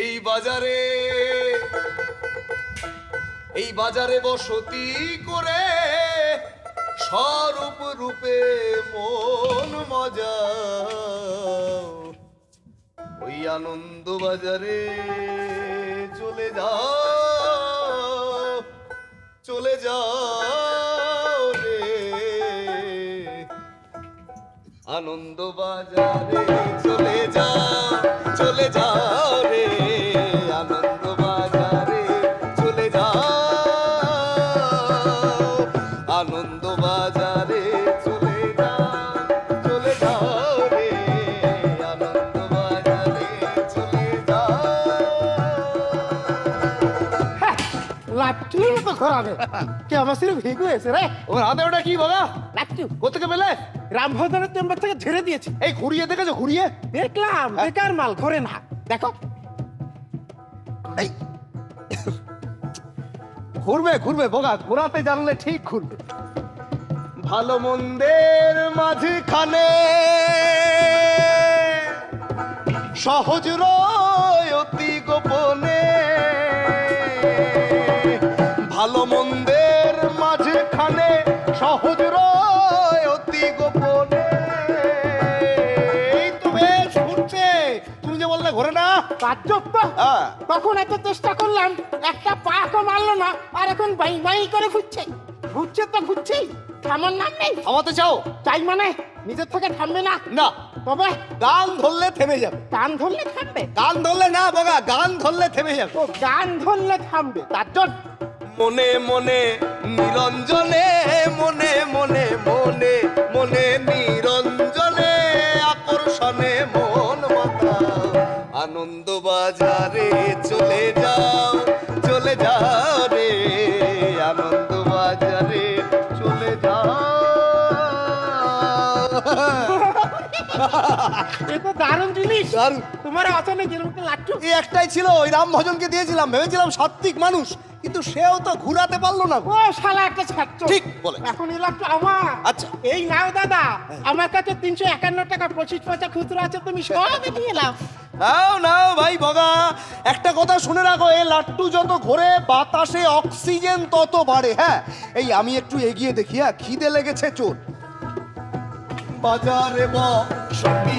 এই বাজারে বসতি করে স্বরূপ রূপে মন মজা ওই আনন্দ বাজারে চলে যাও রে আনন্দ বাজারে চলে যাও রে আনন্দ বাজারে চলে যাও আনন্দ বাজারে চলে যাও রে আনন্দ বাজারে চলে যাও। লাট্টুর মতো ঘোরাবে কে আমার সিরে ভিগু এসে রে। ওর হাতে ওটা কি বাবা? লাট্টু কোথেকে পেলে? রামভদ্রের চেম্বার থেকে ঝেড়ে দিয়েছি। এই ঘুরিয়ে দেখেছো? ঘুরিয়ে দেখলাম বেকার মাল ঘরে না। দেখো এই ঘুরবে বোকা, ঘোরাতে জানলে ঠিক ঘুরবে। ভালো মন্দের মাঝখানে সহজ রয় অতি গোপনে ভালো মন্দের মাঝখানে সহজ রয় অতি গোপনে এই তো বেশ ঘুরছে। তুমি যে বললে ঘোরে না। কার্যক তো হ্যাঁ। তখন এত চেষ্টা করলাম একটা পা তো মারলো না আর এখন বাই বাই করে ঘুরছে তো ঘুরছেই থামার নাম নেই। থামাতে চাও? চাই মানে নিজের থেকে থামবে না। না, তবে গান ধরলে থেমে যাবে। গান ধরলে থামবে? গান ধরলে না বাবা, গান ধরলে থেমে যাবে। ও গান ধরলে থামবে তার জন্য মনে মনে নিরঞ্জনে মনে মনে মনে মনে নিরঞ্জনে আকর্ষণে মন মাতা আনন্দ বাজারে চলে যাও রে আনন্দ বাজারে চলে যাও। এ তো দারুণ জিনিস। দারুণ। তোমার আচরণে যেরকম লাট্টু এই একটাই ছিল, ওই রাম ভজনকে দিয়েছিলাম, ভেবেছিলাম সাত্বিক মানুষ, কিন্তু সেও তো ঘুরাতে পারলো না। ও শালা একটা ছাত্র। ঠিক বলে। এখন এই লাট্টু আমার। আচ্ছা। এই নাও দাদা, আমার কাছে 351 টাকা 25 পয়সা খুচরো আছে, তুমি সব নিয়ে নাও। নাও ভাই বগা, একটা কথা শুনে রাখো, এই লাট্টু যত ঘোরে বাতাসে অক্সিজেন তত বাড়ে। হ্যাঁ, এই আমি একটু এগিয়ে দেখি। হ্যাঁ, খিদে লেগেছে চোর বাজারে বসতি